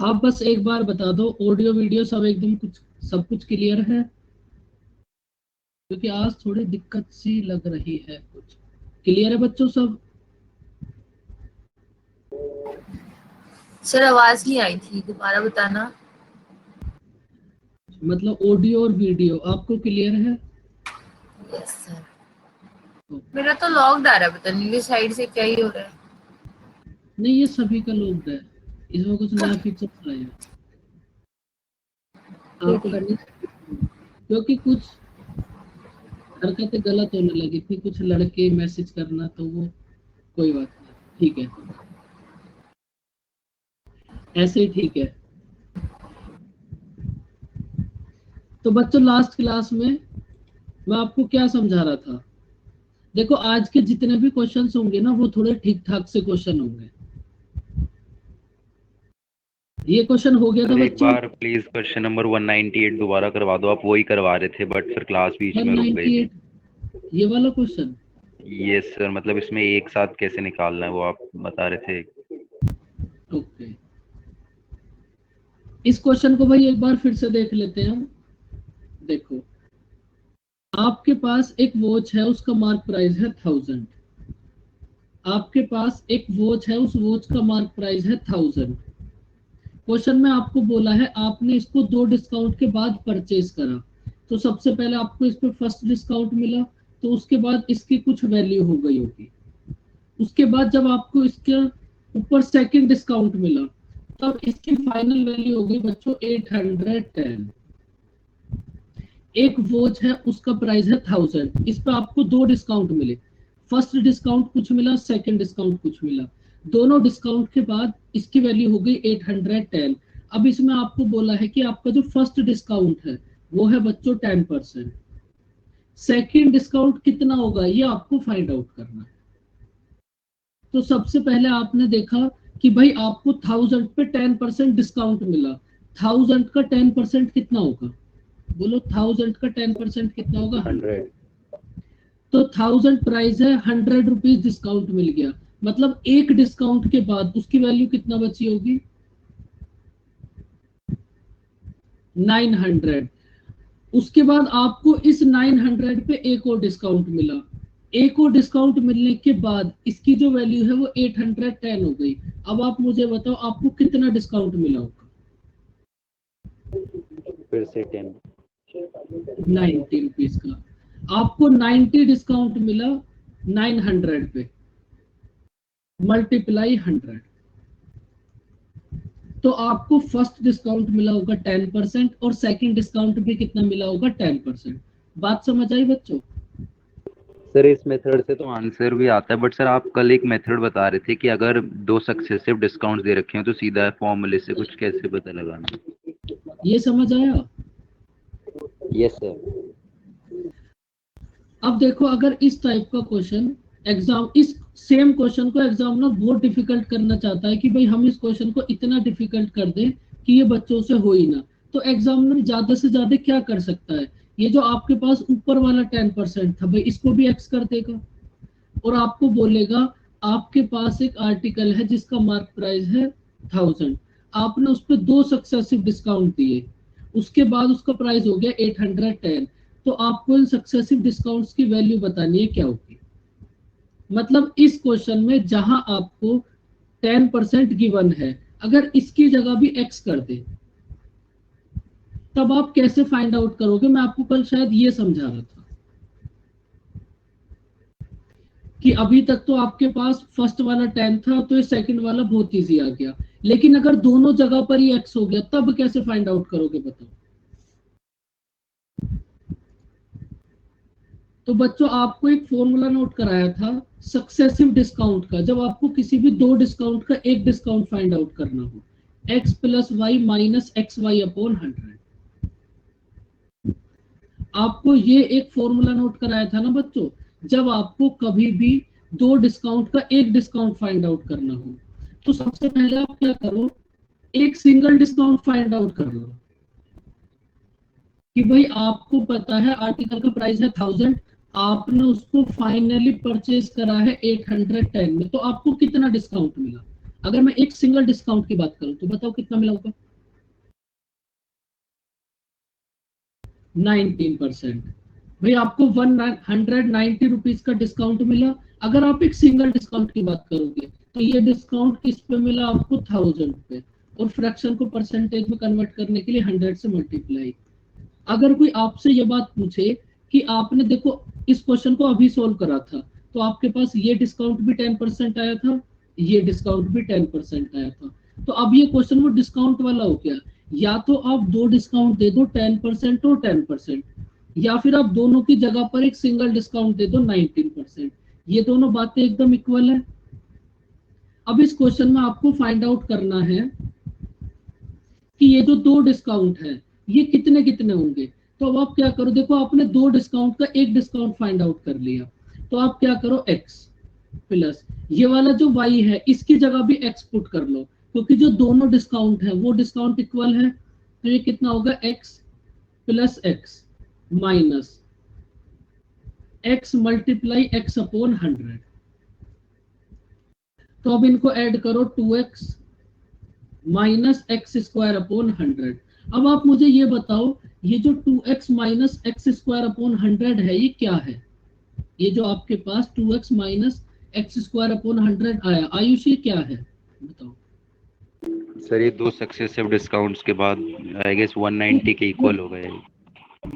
आप बस एक बार बता दो, ऑडियो वीडियो सब एकदम सब कुछ क्लियर है? क्योंकि आज थोड़ी दिक्कत सी लग रही है। कुछ क्लियर है बच्चों सब? सर आवाज नहीं आई थी, दोबारा बताना। मतलब ऑडियो और वीडियो आपको क्लियर है? Yes sir. मेरा तो लॉग्ड आ रहा है, पता नहीं मेरी साइड से क्या ही हो रहा है। नहीं, ये सभी का लॉग्ड है, इसमें कुछ नया फीचर आया है, आपका नहीं। क्योंकि कुछ हरकतें गलत होने लगी थी, कुछ लड़के मैसेज करना, तो वो कोई बात नहीं, ठीक है, ऐसे ही ठीक है। तो बच्चों लास्ट क्लास में मैं आपको क्या समझा रहा था? देखो आज के जितने भी क्वेश्चंस होंगे ना, वो थोड़े ठीक ठाक से क्वेश्चन होंगे। ये क्वेश्चन हो गया था एक बच्चों? बार प्लीज क्वेश्चन नंबर 198 दोबारा करवा दो। आप वही करवा रहे थे बट फिर क्लास बीच में रुक गई थी। 198 ये वाला क्वेश्चन? यस सर, मतलब इसमें एक साथ कैसे निकालना है वो आप बता रहे थे। ओके, इस क्वेश्चन को भाई एक बार फिर से देख लेते हैं हम। देखो, आपके पास एक वॉच है, उसका मार्क प्राइस है 1000। आपके पास एक वॉच है, उस वॉच का मार्क प्राइस है 1000। क्वेश्चन में आपको बोला है आपने इसको 2 डिस्काउंट के बाद परचेज करा, तो सबसे पहले आपको इस पे फर्स्ट डिस्काउंट मिला, तो उसके बाद इसकी कुछ वैल्यू हो गई होगी। उसके बाद जब आपको इसके ऊपर सेकंड डिस्काउंट मिला, तब इसकी फाइनल वैल्यू होगी बच्चों 810। एक वॉच है, उसका प्राइस है 1000, इस पे आपको 2 डिस्काउंट मिले, फर्स्ट डिस्काउंट कुछ मिला, सेकंड डिस्काउंट कुछ मिला, दोनों डिस्काउंट के बाद इसकी वैल्यू हो गई 810। अब इसमें आपको बोला है कि आपका जो फर्स्ट डिस्काउंट है वो है बच्चों 10%, सेकंड डिस्काउंट कितना होगा ये आपको फाइंड आउट करना है। तो सबसे पहले आपने देखा कि भाई आपको 1000 पे 10% डिस्काउंट मिला, 1000 का 10% कितना होगा? बोलो, 1000 का 10% कितना होगा? 100। तो 1000 प्राइस है, 100 रुपीज डिस्काउंट मिल गया, मतलब एक डिस्काउंट के बाद उसकी वैल्यू कितना बची होगी? 900। उसके बाद आपको इस 900 पे एक और डिस्काउंट मिला, एक और डिस्काउंट मिलने के बाद इसकी जो वैल्यू है वो 810 हो गई। अब आप मुझे बताओ आपको कितना डिस्काउंट मिला होगा? फिर से 10। 90 रुपीज का। आपको 90 डिस्काउंट मिला 900 पे, मल्टीप्लाई 100, तो आपको फर्स्ट डिस्काउंट मिला होगा 10% और सेकंड डिस्काउंट भी कितना मिला होगा? 10%। बात समझ आई बच्चों? सर इस मेथड से तो आंसर भी आता है, बट सर आप कल एक मेथड बता रहे थे कि अगर 2 सक्सेसिव डिस्काउंट दे रखे हो तो सीधा फॉर्मूले से कुछ कैसे पता लगाना। ये समझ आया? Yes sir. अब देखो, अगर इस टाइप का क्वेश्चन एग्जाम, इस सेम क्वेश्चन को एग्जामिनर बहुत डिफिकल्ट करना चाहता है कि भाई हम इस क्वेश्चन को इतना डिफिकल्ट कर दें कि ये बच्चों से हो ही ना, तो एग्जामिनर ज्यादा से ज्यादा क्या कर सकता है? ये जो आपके पास ऊपर वाला 10% था भाई, इसको भी एक्स कर देगा और आपको बोलेगा आपके पास एक आर्टिकल है जिसका मार्क प्राइस है 1000, आपने उस पर 2 सक्सेसिव डिस्काउंट दिए, उसके बाद उसका प्राइस हो गया 810, तो आपको इन सक्सेसिव डिस्काउंट्स की वैल्यू बतानी है क्या होगी। मतलब इस क्वेश्चन में जहां आपको 10% गिवन है, अगर इसकी जगह भी एक्स कर दे, तब आप कैसे फाइंड आउट करोगे? मैं आपको कल शायद ये समझा रहा था कि अभी तक तो आपके पास फर्स्ट वाला 10 था, तो ये सेकंड वाला बहुत इजी आ गया, लेकिन अगर दोनों जगह पर ही एक्स हो गया, तब कैसे फाइंड आउट करोगे बताओ? तो बच्चों आपको एक फॉर्मूला नोट कराया था सक्सेसिव डिस्काउंट का, जब आपको किसी भी 2 डिस्काउंट का एक डिस्काउंट फाइंड आउट करना हो, x plus y minus x y upon 100। आपको ये एक फॉर्मूला नोट कराया था ना बच्चों, जब आपको कभी भी 2 डिस्काउंट का एक डिस्काउंट फाइंड आउट करना हो, तो सबसे पहले आप क्या करो, एक सिंगल डिस्काउंट फाइंड आउट कर लो कि भाई आपको पता है आर्टिकल का प्राइस है 1000, आपने उसको फाइनली परचेज करा है 810 में, तो आपको कितना डिस्काउंट मिला? अगर मैं एक सिंगल डिस्काउंट की बात करूं तो बताओ कितना मिला होगा? 19%। भाई आपको 190 रुपीज का डिस्काउंट मिला। अगर आप एक सिंगल डिस्काउंट की बात करोगे तो ये डिस्काउंट किस पे मिला आपको? 1000 पे, और फ्रैक्शन को परसेंटेज में कन्वर्ट करने के लिए 100 से मल्टीप्लाई। अगर कोई आपसे ये बात पूछे कि आपने देखो इस क्वेश्चन को अभी सोल्व करा था, तो आपके पास ये डिस्काउंट भी 10% आया था, ये डिस्काउंट भी 10% आया था, तो अब ये क्वेश्चन वो डिस्काउंट वाला हो गया। या तो आप दो डिस्काउंट दे दो 10% और 10%, या फिर आप दोनों की जगह पर एक सिंगल डिस्काउंट दे दो 19%। ये दोनों बातें एकदम इक्वल है। अब इस क्वेश्चन में आपको फाइंड आउट करना है कि ये जो दो डिस्काउंट है ये कितने कितने होंगे। तो अब आप क्या करो, देखो आपने दो डिस्काउंट का एक डिस्काउंट फाइंड आउट कर लिया, तो आप क्या करो, x प्लस ये वाला जो y है इसकी जगह भी x पुट कर लो, क्योंकि जो दोनों डिस्काउंट है वो डिस्काउंट इक्वल है। तो ये कितना होगा, x plus x minus x multiply x upon 100। तो अब इनको ऐड करो, 2x minus x square upon 100। अब आप मुझे ये बताओ, ये जो 2x minus x square upon 100 है ये क्या है? ये जो आपके पास 2x minus x square upon 100 आया, आयुष ये क्या है बताओ? सर ये दो सक्सेसिव डिस्काउंट्स के बाद आई गेस 190 के इक्वल हो गए।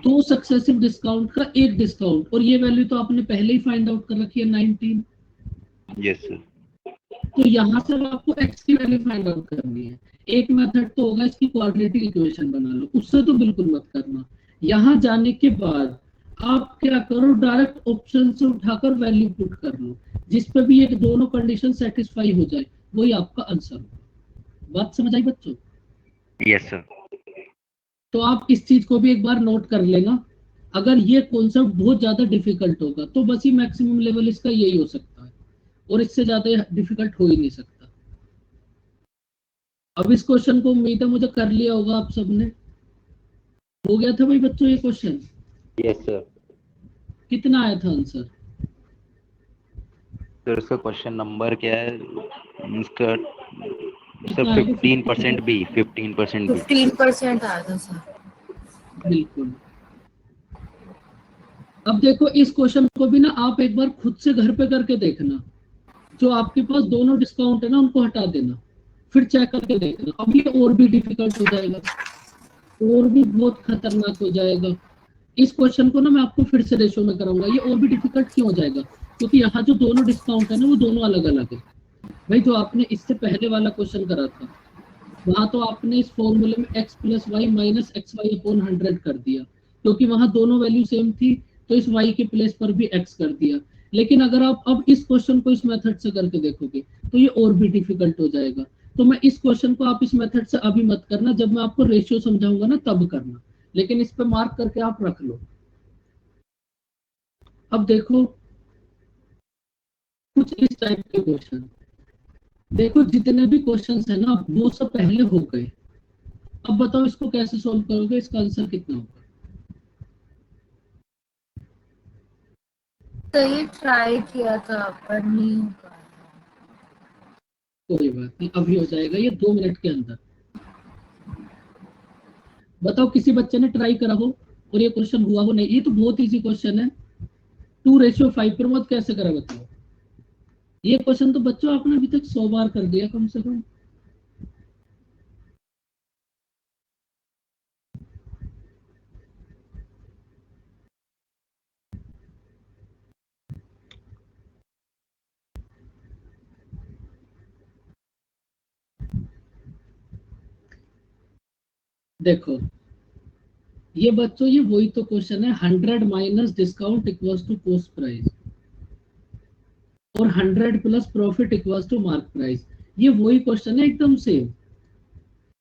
दो सक्सेसिव डिस्काउंट का एक डिस्काउंट, और ये वैल्यू तो आपने पहले ही फाइंड आउट कर रखी है 19। Yes sir. तो यहाँ से आपको x की वैल्यू फाइंड आउट करनी है। एक मेथड तो होगा इसकी क्वाड्रेटिक इक्वेशन बना लो, उससे तो बिल्कुल मत करना। यहाँ जाने के बाद आप क्या करो, डायरेक्ट ऑप्शन से उठाकर वैल्यू पुट कर लो, जिस पे भी ये दोनों कंडीशन सेटिस्फाई हो जाए वही आपका आंसर होगा। बात समझ आई बच्चों? Yes sir. तो आप इस चीज को भी एक बार नोट कर लेना। अगर ये कॉन्सेप्ट बहुत ज्यादा डिफिकल्ट होगा तो बस ही मैक्सिमम लेवल इसका यही हो सकता है, और इससे ज्यादा डिफिकल्ट हो ही नहीं सकता। अब इस क्वेश्चन को उम्मीद है मुझे कर लिया होगा आप सबने। हो गया था भाई बच्चों ये क्वेश्चन? Yes sir. कितना आया था आंसर? सर इसका क्वेश्चन नंबर क्या है इसका? सर कितना आएगा? 15% बी, 15% बी। 15% आया था सर। बिल्कुल। अब देखो इस क्वेश्चन को भी ना आप एक बार खुद से घर पे करके देखना। जो आपके पास दोनों डिस्काउंट है ना उनको हटा देना, फिर चेक करके देखना। अब ये और भी डिफिकल्ट हो जाएगा, और भी बहुत खतरनाक हो जाएगा। इस क्वेश्चन को ना मैं आपको फिर से रेशो में कराऊंगा। ये और भी डिफिकल्ट क्यों हो जाएगा? क्योंकि यहाँ जो दोनों डिस्काउंट है ना वो दोनों अलग अलग है। भाई जो आपने इससे पहले वाला क्वेश्चन करा था वहां तो आपने इस फॉर्मूले में x plus y minus x y upon 100 कर दिया, क्योंकि वहां दोनों वैल्यू सेम थी, तो इस y के प्लेस पर भी x कर दिया। लेकिन अगर आप अब इस क्वेश्चन को इस मेथड से करके देखोगे तो ये और भी डिफिकल्ट हो जाएगा। तो मैं इस क्वेश्चन को आप इस मेथड से अभी मत करना, जब मैं आपको रेशियो समझाऊंगा ना तब करना, लेकिन इस पे मार्क करके आप रख लो। अब देखो कुछ इस टाइप के क्वेश्चन, देखो जितने भी क्वेश्चंस है ना वो सब पहले हो गए। अब बताओ इसको कैसे सॉल्व करोगे, इसका आंसर कितना होगा? तो ये ट्राई किया था पर नहीं हो पाया। कोई बात नहीं, अभी हो जाएगा ये 2 मिनट के अंदर। बताओ किसी बच्चे ने ट्राई करा हो और ये क्वेश्चन हुआ हो? नहीं, ये तो बहुत इजी क्वेश्चन है। 2:5 पर मत कैसे करा बताओ? ये क्वेश्चन तो बच्चों आपने अभी तक 100 बार कर दिया कम से कम। देखो ये बच्चों ये वही तो क्वेश्चन है, 100 minus discount equals to cost price और 100 plus profit equals to mark price. ये वही क्वेश्चन है एकदम सेम।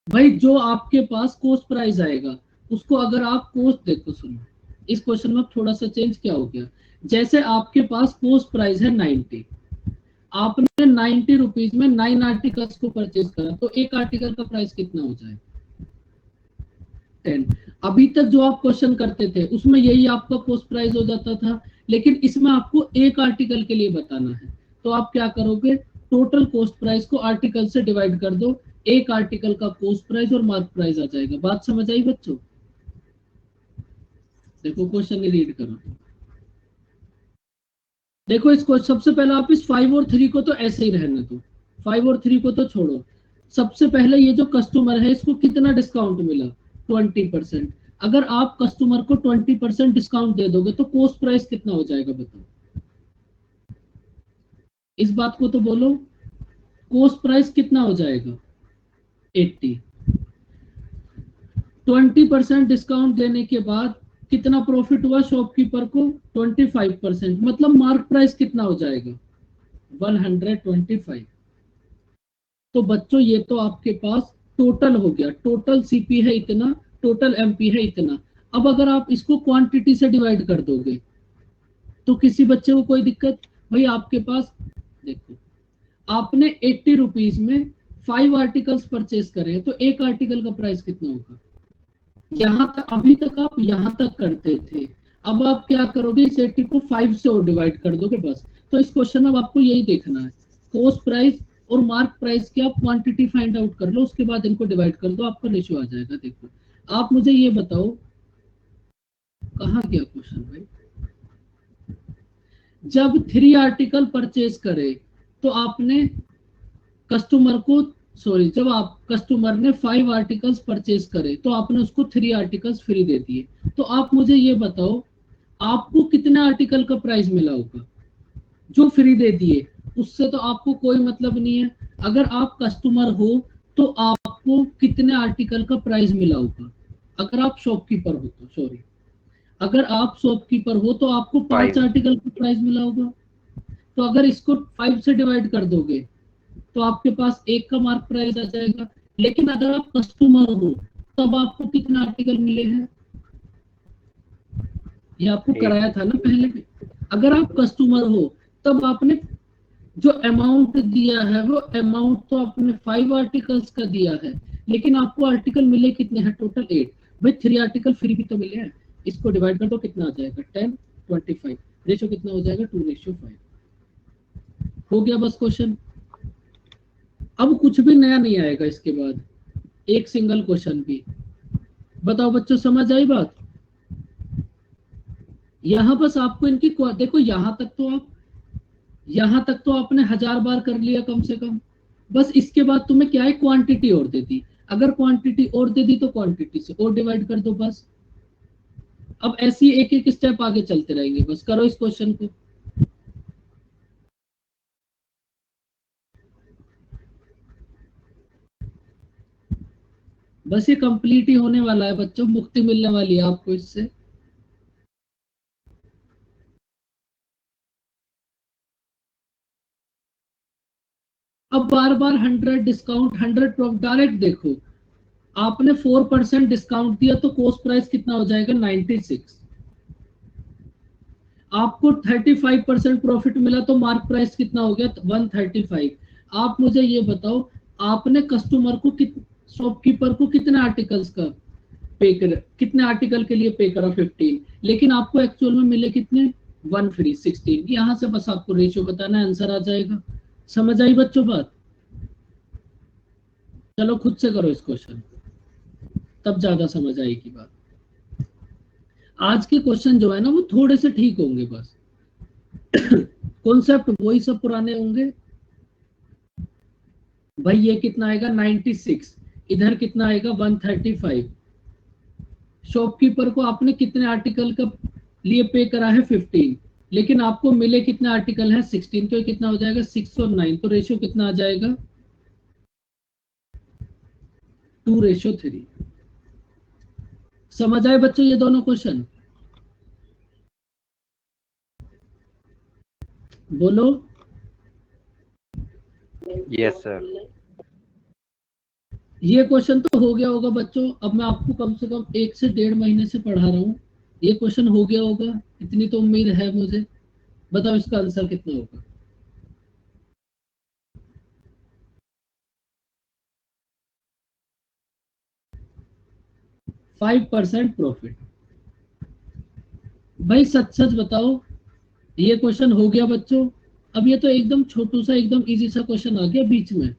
भाई जो आपके पास कॉस्ट प्राइस आएगा उसको अगर आप कॉस्ट, देखो सुनो इस क्वेश्चन में थोड़ा सा चेंज क्या हो गया। जैसे आपके पास कॉस्ट प्राइस है 90, आपने 90 रुपीज में 9 आर्टिकल्स को परचेज करा, तो एक आर्टिकल का प्राइस कितना हो जाए? 10। अभी तक जो आप क्वेश्चन करते थे उसमें यही आपका कॉस्ट प्राइस हो जाता था, लेकिन इसमें आपको एक आर्टिकल के लिए बताना है, तो आप क्या करोगे, टोटल कॉस्ट प्राइस को आर्टिकल से डिवाइड कर दो, एक आर्टिकल का कॉस्ट प्राइस और मार्क प्राइस आ जाएगा। बात समझ आई बच्चों? देखो क्वेश्चन रीड करो। देखो इसको सबसे पहले आप इस 5 और 3 को तो ऐसे ही रहने दो, 5 और 3 को तो छोड़ो। सबसे पहले ये जो कस्टमर है इसको कितना डिस्काउंट मिला? 20%। अगर आप कस्टमर को 20% डिस्काउंट दे दोगे तो कॉस्ट प्राइस कितना हो जाएगा बताओ? इस बात को तो बोलो, कॉस्ट प्राइस कितना हो जाएगा? 80। 20% डिस्काउंट देने के बाद कितना प्रॉफिट हुआ शॉपकीपर को? 25%। मतलब मार्क प्राइस कितना हो जाएगा? 125। तो बच्चों ये तो आपके पास टोटल हो गया, टोटल सीपी है इतना, टोटल एमपी है इतना। अब अगर आप इसको क्वांटिटी से डिवाइड कर दोगे तो किसी बच्चे को कोई दिक्कत? भाई आपके पास देखो, आपने 80 रुपीज में 5 आर्टिकल्स परचेज करे तो एक आर्टिकल का प्राइस कितना होगा? यहाँ तक, अभी तक आप यहाँ तक करते थे, अब आप क्या करोगे? इस 80 को 5 से और डिवाइड कर दोगे बस। तो इस क्वेश्चन में आपको यही देखना है, कॉस्ट प्राइस और मार्क प्राइस की आप क्वांटिटी फाइंड आउट कर लो, उसके बाद इनको डिवाइड कर दो, आपका रेशियो आ जाएगा। देखो आप मुझे ये बताओ, कहाँ गया क्वेश्चन भाई? जब 3 आर्टिकल परचेज करे तो आपने कस्टमर को, सॉरी, जब आप कस्टमर ने 5 आर्टिकल्स परचेज करे तो आपने उसको 3 आर्टिकल्स फ्री दे दिए। तो आप मुझे ये बताओ आपको कितने आर्टिकल का प्राइस मिला होगा? जो फ्री दे दिए उससे तो आपको कोई मतलब नहीं है। अगर आप कस्टमर हो तो आपको कितने आर्टिकल का प्राइस मिला होगा? अगर आप शॉपकीपर हो तो, सॉरी, अगर आप शॉपकीपर हो तो आपको 5 आर्टिकल का प्राइस मिला होगा। तो अगर इसको 5 से डिवाइड कर दोगे तो आपके पास एक का मार्क प्राइस आ जाएगा। लेकिन अगर आप कस्टमर हो तब आपको कितने आर्टिकल मिले हैं? ये आपको कराया था ना पहले भी। अगर आप कस्टमर हो तब आपने जो अमाउंट दिया है वो अमाउंट तो आपने 5 आर्टिकल्स का दिया है, लेकिन आपको आर्टिकल मिले कितने हैं? टोटल 8। भाई 3 आर्टिकल फ्री भी तो मिले हैं। इसको डिवाइड कर दो, कितना आ जाएगा? 10, 25। रेशियो कितना हो जाएगा? 2:5। हो गया बस क्वेश्चन। अब कुछ भी नया नहीं आएगा इसके बाद, एक सिंगल क्वेश्चन भी। बताओ बच्चों समझ आई बात? यहां बस आपको इनकी देखो, यहां तक तो आपने 1000 बार कर लिया कम से कम। बस इसके बाद तुम्हें क्या है? क्वांटिटी और दे दी। अगर क्वांटिटी और दे दी तो क्वांटिटी से और डिवाइड कर दो बस। अब ऐसी एक एक स्टेप आगे चलते रहेंगे। बस करो इस क्वेश्चन को। बस ये कंप्लीट ही होने वाला है बच्चों, मुक्ति मिलने वाली है आपको इससे। अब बार बार 100 डिस्काउंट, 100 प्रॉफिट, डायरेक्ट देखो, आपने 4% डिस्काउंट दिया तो कॉस्ट प्राइस कितना हो जाएगा? 96। आपको 35% प्रॉफिट मिला तो मार्क प्राइस कितना हो गया? 135। आप मुझे ये बताओ, आपने कस्टमर को, शॉपकीपर को कितने आर्टिकल्स का पे कर, कितने आर्टिकल के लिए पे करा? 15। लेकिन आपको एक्चुअल में मिले कितने? 1 फ्री, 16। यहां से बस आपको रेशियो बताना है, आंसर आ जाएगा। समझ आई बच्चों बात? चलो खुद से करो इस क्वेश्चन, तब ज्यादा समझ आएगी बात। आज के क्वेश्चन जो है ना वो थोड़े से ठीक होंगे, बस कॉन्सेप्ट वही सब पुराने होंगे। भाई ये कितना आएगा? 96। इधर कितना आएगा? 135। शॉपकीपर को आपने कितने आर्टिकल का लिए पे करा है? 15। लेकिन आपको मिले कितने आर्टिकल हैं? 16। तो कितना हो जाएगा? 6 और 9। तो रेशियो कितना आ जाएगा? 2:3। समझ आए बच्चों ये दोनों क्वेश्चन? बोलो। Yes sir. ये क्वेश्चन तो हो गया होगा बच्चों। अब मैं आपको कम से कम 1 से 1.5 महीने से पढ़ा रहा हूँ, ये क्वेश्चन हो गया होगा, इतनी तो उम्मीद है मुझे। बताओ इसका आंसर कितना होगा? 5% प्रॉफिट। भाई सच सच बताओ, ये क्वेश्चन हो गया बच्चों? अब ये तो एकदम छोटू सा एकदम इजी सा क्वेश्चन आ गया बीच में,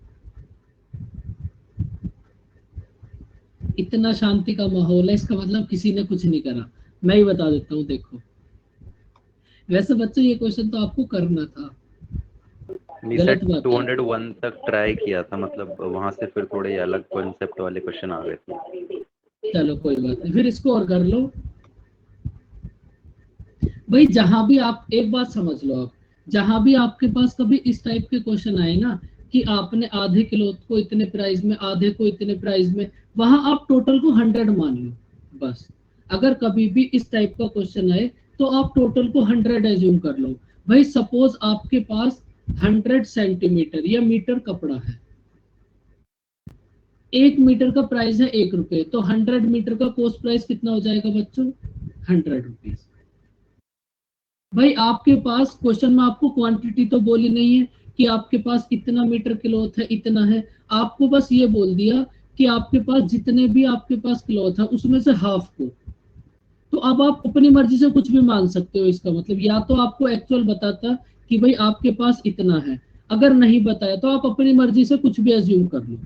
इतना शांति का माहौल है, इसका मतलब किसी ने कुछ नहीं करा। मैं ही बता देता हूँ, देखो वैसे बच्चों ये क्वेश्चन तो आपको करना था, नहीं गलत सर, बात है। 201 तक ट्राई किया था, मतलब वहां से फिर थोड़े अलग कॉन्सेप्ट वाले क्वेश्चन आ गए थे। चलो कोई बात नहीं, फिर इसको और कर लो। भाई जहां भी आप, एक बात समझ लो, आप जहां भी आपके पास कभी इस टाइप के क्वेश्चन आए ना कि आपने आधे किलो को इतने प्राइस में, आधे को इतने प्राइस में, वहां आप टोटल को 100 मान लो बस। अगर कभी भी इस टाइप का क्वेश्चन आए तो आप टोटल को 100 एज्यूम कर लो। भाई सपोज आपके पास 100 सेंटीमीटर या मीटर कपड़ा है, 1 मीटर का प्राइस है 1 रुपए, तो 100 मीटर का कॉस्ट प्राइस कितना हो जाएगा बच्चों? 100 रुपीज। भाई आपके पास क्वेश्चन में आपको क्वांटिटी तो बोली नहीं है कि आपके पास इतना मीटर क्लॉथ है, इतना है, आपको बस ये बोल दिया कि आपके पास जितने भी आपके पास क्लॉथ है उसमें से हाफ को। तो अब आप अपनी मर्जी से कुछ भी मान सकते हो, इसका मतलब या तो आपको एक्चुअल बताता कि भाई आपके पास इतना है, अगर नहीं बताया तो आप अपनी मर्जी से कुछ भी एज्यूम कर लो।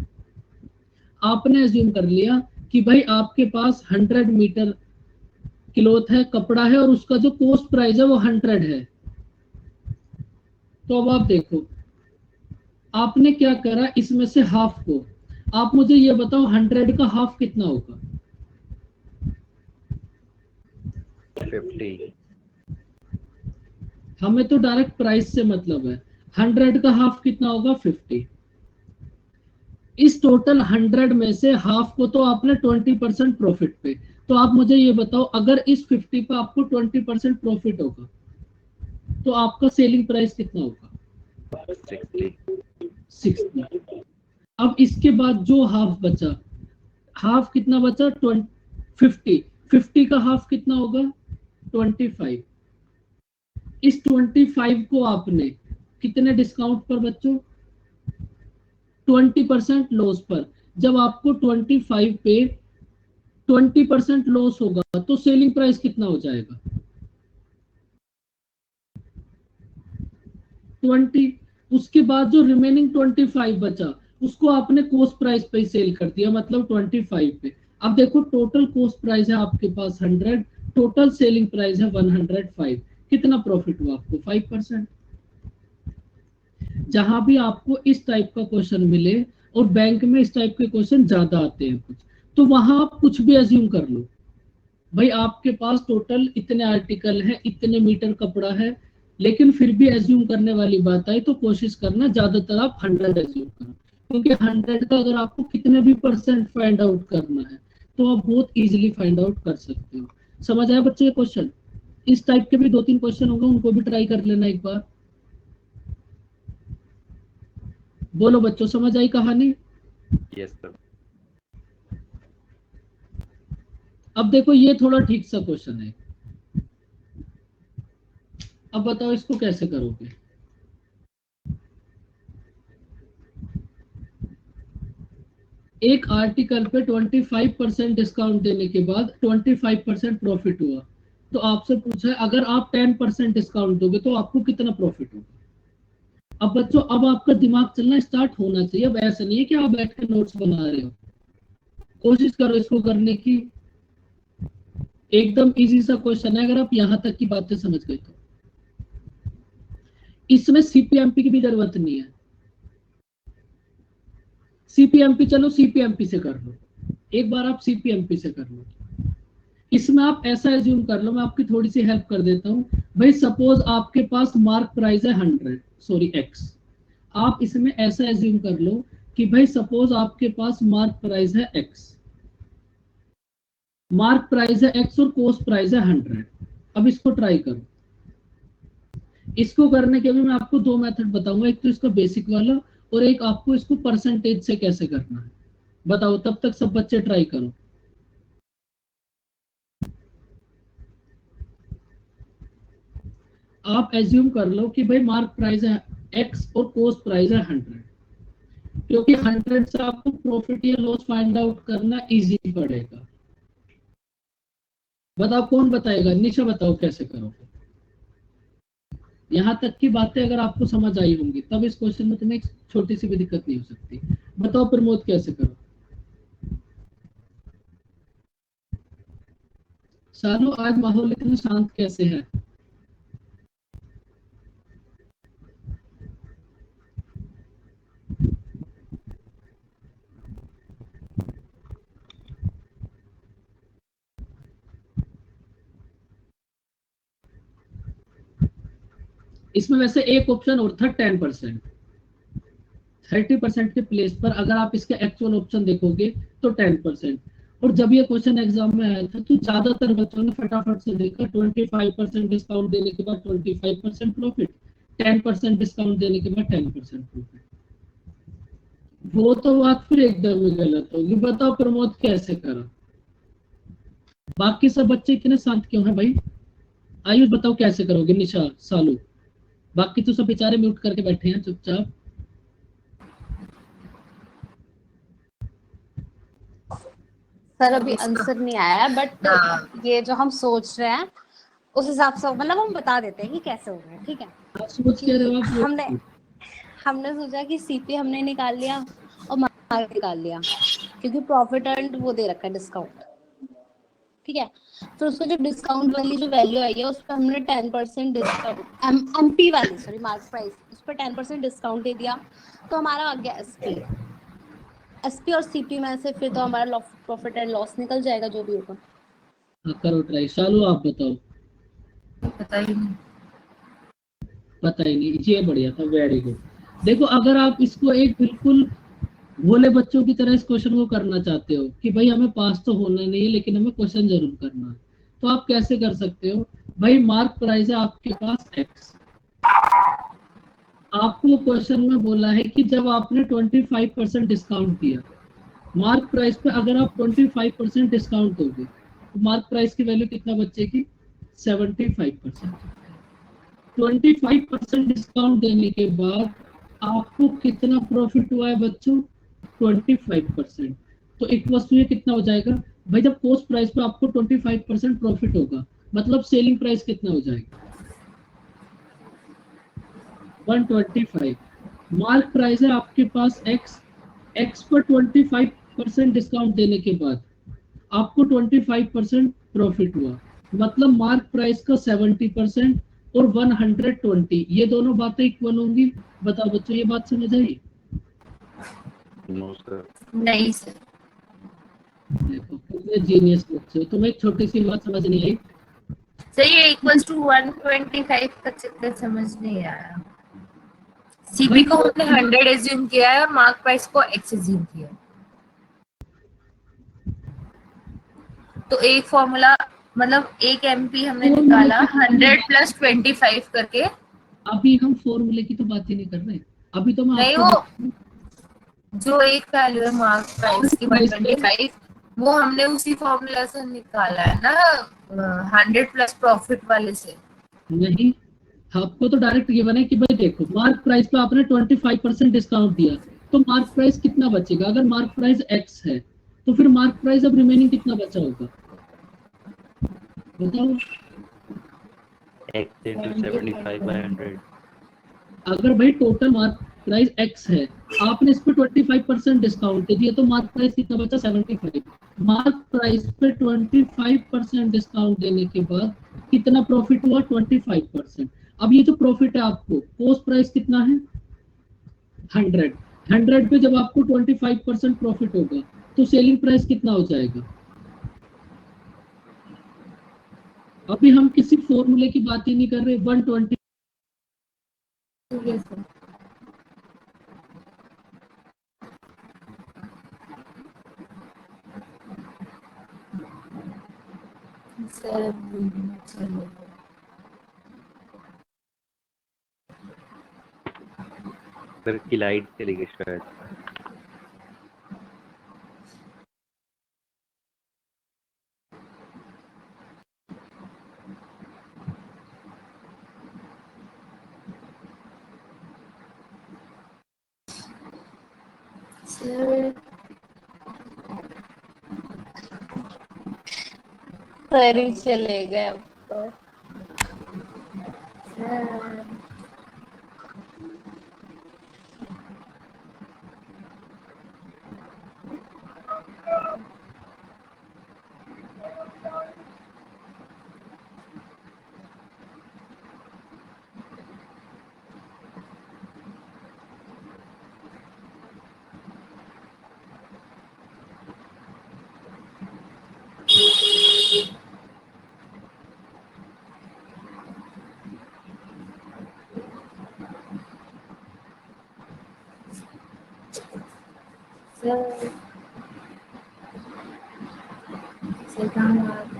आपने एज्यूम कर लिया कि भाई आपके पास 100 मीटर क्लॉथ है, कपड़ा है, और उसका जो कॉस्ट प्राइस है वो 100 है। तो अब आप देखो आपने क्या करा, इसमें से हाफ को, आप मुझे ये बताओ 100 का हाफ कितना होगा? 50। हमें तो डायरेक्ट प्राइस से मतलब है, 100 का हाफ कितना होगा? 50। इस टोटल 100 में से हाफ को तो आपने 20% प्रॉफिट पे, तो आप मुझे ये बताओ अगर इस 50 पे आपको 20% प्रॉफिट होगा तो आपका सेलिंग प्राइस कितना होगा? 60। अब इसके बाद जो हाफ बचा, हाफ कितना बचा? 50 का हाफ कितना होगा? 25। इस 25 को आपने कितने डिस्काउंट पर बच्चों? 20% लॉस पर। जब आपको 25 पे 20% लॉस होगा तो सेलिंग प्राइस कितना हो जाएगा? 20। उसके बाद जो रिमेनिंग 25 बचा उसको आपने कॉस्ट प्राइस पे सेल कर दिया, मतलब 25 पे। अब देखो टोटल कॉस्ट प्राइस है आपके पास 100, टोटल सेलिंग प्राइस है 105, कितना प्रॉफिट हुआ आपको? 5%। जहां भी आपको इस टाइप का क्वेश्चन मिले, और बैंक में इस टाइप के क्वेश्चन ज्यादा आते हैं कुछ, तो वहां आप कुछ भी एज्यूम कर लो। भाई आपके पास टोटल इतने आर्टिकल है, इतने मीटर कपड़ा है, लेकिन फिर भी एज्यूम करने वाली बात आई तो कोशिश करना ज्यादातर आप 100 एज्यूम करो, क्योंकि 100 का अगर आपको कितने भी परसेंट फाइंड आउट करना है तो आप बहुत इजीली फाइंड आउट कर सकते हो। समझ आया बच्चे ये क्वेश्चन? इस टाइप के भी 2-3 क्वेश्चन होंगे, उनको भी ट्राई कर लेना एक बार। बोलो बच्चों, समझ आई कहानी? Yes sir. अब देखो ये थोड़ा ठीक सा क्वेश्चन है, अब बताओ इसको कैसे करोगे? एक आर्टिकल पे 25% डिस्काउंट देने के बाद 25% प्रॉफिट हुआ, तो आपसे पूछा है अगर आप 10% डिस्काउंट दोगे तो आपको कितना प्रॉफिट होगा? अब बच्चों अब आपका दिमाग चलना स्टार्ट होना चाहिए, अब ऐसा नहीं है कि आप बैठ के नोट्स बना रहे हो। कोशिश करो इसको करने की, एकदम इजी सा क्वेश्चन है, अगर आप यहां तक की बातें समझ गए तो। इसमें सीपीएमपी की भी जरूरत नहीं है। सीपीएमपी चलो सीपीएमपी से कर लो, एक बार आप सीपीएमपी से कर लो। इसमें आप ऐसा एज्यूम कर लो, मैं आपकी थोड़ी सी हेल्प कर देता हूँ। भाई सपोज आपके पास मार्क प्राइस है 100 एक्स। आप इसमें ऐसा एज्यूम कर लो कि भाई सपोज आपके पास मार्क प्राइस है एक्स, मार्क प्राइस है एक्स और कॉस्ट प्राइस है 100। अब इसको ट्राई करो। इसको करने के भी मैं आपको 2 मेथड बताऊंगा, एक तो इसका बेसिक वाला और एक आपको इसको परसेंटेज से कैसे करना है। बताओ, तब तक सब बच्चे ट्राई करो। आप एज्यूम कर लो कि भाई मार्क प्राइस है एक्स और कॉस्ट प्राइस है 100, क्योंकि 100 से आपको प्रॉफिट या लॉस फाइंड आउट करना इजी पड़ेगा। बताओ कौन बताएगा? निशा बताओ कैसे करोगे? यहाँ तक की बातें अगर आपको समझ आई होंगी तब इस क्वेश्चन में तुम्हें एक छोटी सी भी दिक्कत नहीं हो सकती। बताओ प्रमोद कैसे करो। सानू आज माहौल इतना शांत कैसे है? इसमें वैसे एक ऑप्शन और था 10%। 30% के प्लेस पर अगर आप इसके एक्चुअल ऑप्शन देखोगे तो 10%। और जब ये क्वेश्चन एग्जाम में आया था तो ज्यादातर बच्चों ने फटाफट से देखा 25% डिस्काउंट देने के बाद 25% प्रॉफिट, 10% डिस्काउंट देने के बाद 10% प्रॉफिट। वो तो बात फिर एकदम ही गलत होगी। बताओ प्रमोद कैसे करा? बाकी सब बच्चे इतने शांत क्यों हैं भाई? आयुष बताओ कैसे करोगे? निशा, सालू, बाकी तो सब बेचारे म्यूट करके बैठे हैं चुपचाप। सर अभी आंसर नहीं आया बट हाँ। ये जो हम सोच रहे हैं उस हिसाब से मतलब हम बता देते हैं कि कैसे हो रहा है। ठीक है, आप सोच के रहे हो आप? हमने सोचा कि सीपी हमने निकाल लिया और मार्क निकाल लिया क्योंकि प्रॉफिट एंड वो दे रखा है डिस्काउंट। ठीक है, फिर उसको जो डिस्काउंट वाली जो वैल्यू आई है उस पर हमने 10% डिस्काउंट एमपी वाली सॉरी मार्क प्राइस उस पर 10% डिस्काउंट दे दिया तो हमारा आ गया एसपी और सीपी में से फिर तो हमारा प्रॉफिट एंड लॉस निकल जाएगा जो भी होगा। हाँ करो ट्राई। सालू आप बताओ। पता ही नहीं। पता ही नहीं, ये बढ़िया था, वेरी गुड। देखो अगर आप इसको एक बिल्कुल भोले बच्चों की तरह इस क्वेश्चन को करना चाहते हो कि भाई हमें पास तो होना नहीं है लेकिन हमें क्वेश्चन जरूर करना है, तो आप कैसे कर सकते हो? भाई मार्क प्राइस है आपके पास एक्स, आपको क्वेश्चन में बोला है कि जब आपने 25% डिस्काउंट दिया, मार्क प्राइस पे अगर आप 25% डिस्काउंट दोगे तो मार्क प्राइस की वैल्यू कितना बचेगी? 75%। 25% डिस्काउंट देने के बाद आपको कितना प्रॉफिट हुआ है बच्चों? 25%। तो इक्वल्स टू ये कितना हो जाएगा भाई? जब कॉस्ट प्राइस पे आपको 25% प्रॉफिट होगा मतलब सेलिंग प्राइस कितना हो जाएगा? 125। मार्क प्राइस है आपके पास एक्स, एक्स पर 25% डिस्काउंट देने के बाद आपको 25% प्रॉफिट हुआ मतलब मार्क प्राइस का 70% और 120, ये दोनों बातें इक्वल होंगी। बताओ बच्चों ये बात समझ आई? नहीं सर। देखो कितने जीनियस बच्चे हो। तुम्हें एक छोटी सी बात समझ नहीं आई? सर ये इक्वल्स टू 125 का चक्कर समझ नहीं आया। सीपी को हमने 100 एज्यूम किया है और मार्क प्राइस को एक्स एज्यूम किया है। तो एक फॉर्मूला मतलब एक एमपी हमने निकाला 100 प्लस 25 करके। अभी हम फॉर्मूले की तो बात ही नहीं कर रहे, अभी तो मैं नहीं आपको वो जो एक वैल्यू है मार्क प्राइस की 125 वो हमने उसी फॉर्मूला से निकाला है ना 100 प्लस प्रॉफिट वाले से। नहीं, आपको तो डायरेक्ट गिवन है कि भाई देखो मार्क प्राइस पे आपने 25% डिस्काउंट दिया तो मार्क प्राइस कितना बचेगा? अगर मार्क प्राइस एक्स है तो फिर मार्क प्राइस अब रिमेनिंग कितना बचा होगा बताओ? x into 75 by 100। अगर भाई टोटल मार्क प्राइस एक्स है, आपने इस पे 25% डिस्काउंट दे दिया तो मार्क प्राइस कितना बचा? 75। मार्क प्राइस पे 25% डिस्काउंट देने के बाद कितना प्रॉफिट हुआ? 25%। अब ये जो प्रॉफिट है आपको, कॉस्ट प्राइस कितना है? 100। 100 पे जब आपको 25% प्रॉफिट होगा तो सेलिंग प्राइस कितना हो जाएगा? अभी हम किसी फॉर्मूले की बात ही नहीं कर रहे। 120 सर की लाइट चली गई शायद। सर ही चले गए अब तो। सिकंदराबाद।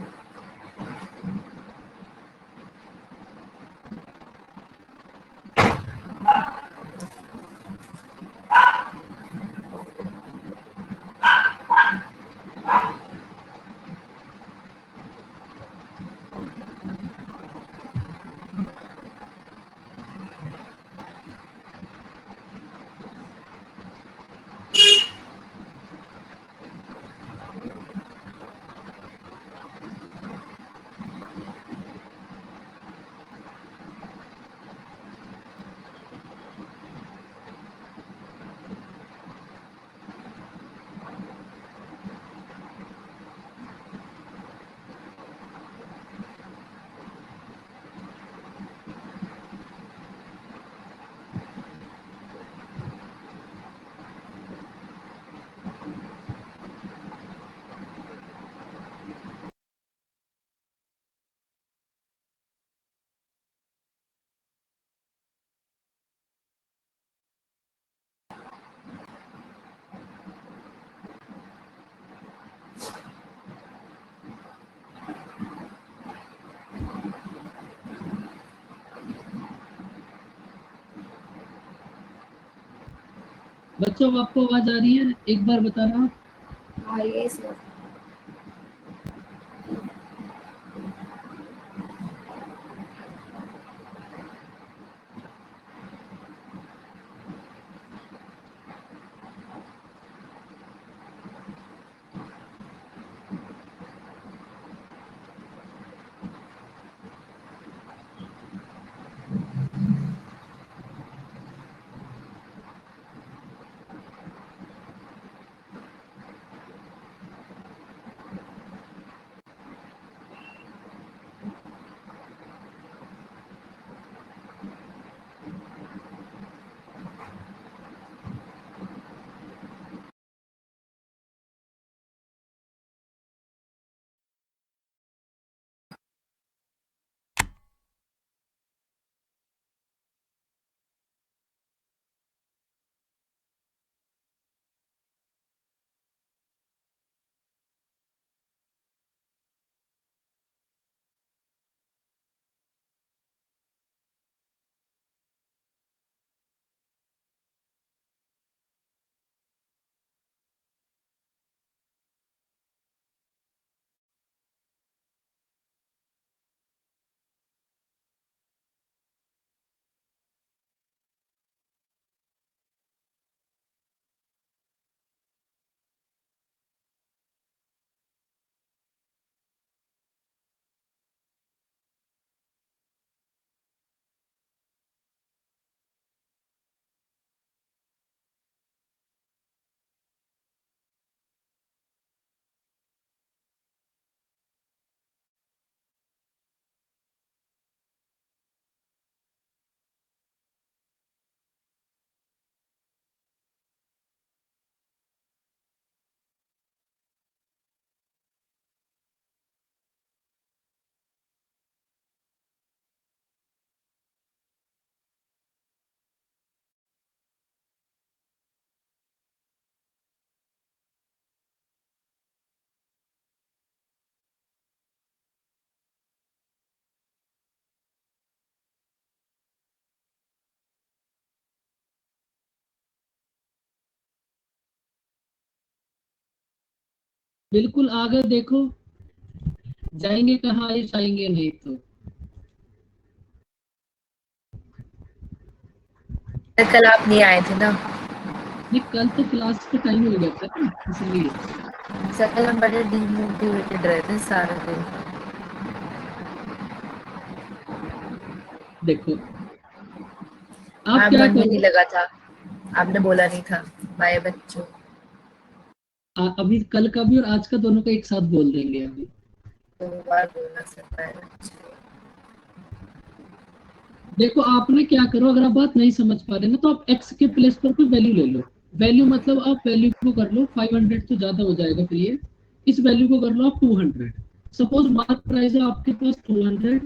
बच्चों आपको आवाज आ रही है? एक बार बताना। हाँ ये सर। बिल्कुल आगे देखो, जाएंगे कहाँ, आयुष आएंगे नहीं तो। कल आप नहीं आए थे ना। नहीं, कल तो क्लास का टाइम हो गया था ना, इसलिए। सर कल हम बड़े डीमोटिवेटेड रहे थे सारा दिन। देखो आप आप क्या मन में नहीं करो, लगा था, आपने बोला नहीं था बाय बच्चों। अभी कल का भी और आज का दोनों का एक साथ बोल देंगे अभी। दो बार बोलना सकता है बच्चों। देखो आपने क्या करो, अगर आप बात नहीं समझ पा रहे ना तो आप x के प्लेस पर कोई वैल्यू ले लो। वैल्यू मतलब आप वैल्यू को कर लो 500 तो ज्यादा हो जाएगा फिर ये। इस वैल्यू को कर लो आप 200। सपोज मार्क प्राइस है आपके पास 200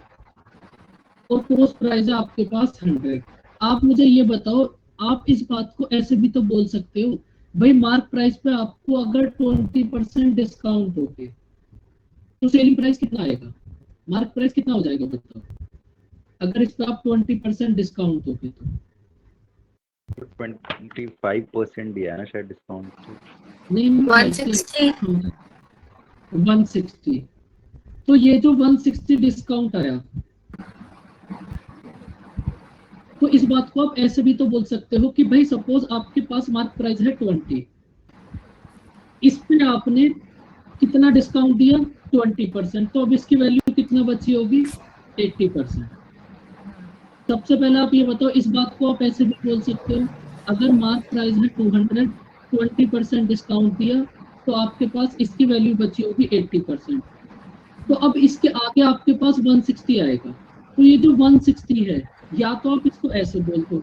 और कॉस्ट प्राइस है आपके पास 100। आप मुझे ये बताओ, आप इस बात को ऐसे भी तो बोल सकते हो भाई मार्क प्राइस पे आपको अगर 20% डिस्काउंट होके तो सेलिंग प्राइस कितना आएगा, मार्क प्राइस कितना हो जाएगा बताओ, अगर इस पे आप 20% डिस्काउंट होके तो 25% दिया है ना शायद डिस्काउंट। नहीं 160 160। तो ये जो 160 डिस्काउंट आया, तो इस बात को आप ऐसे भी तो बोल सकते हो कि भाई सपोज आपके पास मार्क प्राइस है 20, इस पे आपने कितना डिस्काउंट दिया 20%, तो अब इसकी वैल्यू कितना बची होगी 80%। सबसे पहले आप ये बताओ, इस बात को आप ऐसे भी बोल सकते हो, अगर मार्क प्राइस है 200, 20% डिस्काउंट दिया तो आपके पास इसकी वैल्यू बची होगी 80%। तो अब इसके आगे आपके पास 160 आएगा, तो ये जो 160 है, या तो आप इसको ऐसे बोल दो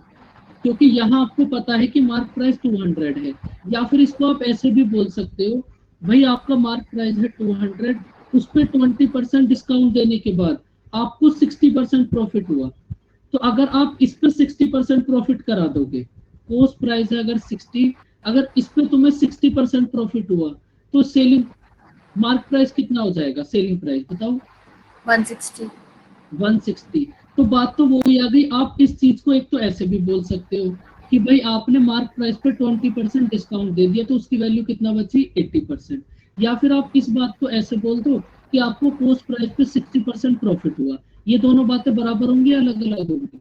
क्योंकि यहाँ आपको पता है कि मार्क प्राइस 200 है, या फिर इसको आप ऐसे भी बोल सकते हो, भाई आपका मार्क प्राइस है 200, उस पर 20% डिस्काउंट देने के बाद आपको 60% प्रॉफिट हुआ, तो अगर आप इस पे 60% प्रॉफिट करा दोगे, कोस्ट प्राइस है अगर 60, अगर इस पे तुम्हें 60% प्रॉफिट हुआ तो सेलिंग मार्क प्राइस कितना हो जाएगा, सेलिंग प्राइस बताओ 160। 160। तो बात तो वही आ गई, आप इस चीज को एक तो ऐसे भी बोल सकते हो कि भाई आपने मार्क प्राइस पे 20% डिस्काउंट दे दिया तो उसकी वैल्यू कितना बची 80%, या फिर आप इस बात को ऐसे बोल दो कि आपको पोस्ट प्राइस पे 60% प्रॉफिट हुआ। ये दोनों बातें बराबर होंगी या अलग अलग होंगी?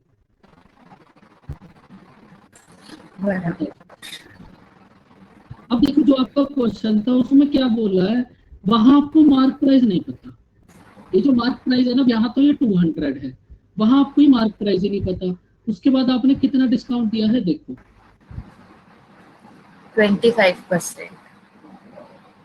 अब देखो जो आपका क्वेश्चन था उसमें क्या बोला है, वहां आपको मार्क प्राइस नहीं पता, ये जो मार्क प्राइस है ना यहाँ तो ये 200 है, वहां आपको मार्क प्राइस ही नहीं पता, उसके बाद आपने कितना डिस्काउंट दिया है देखो 25%।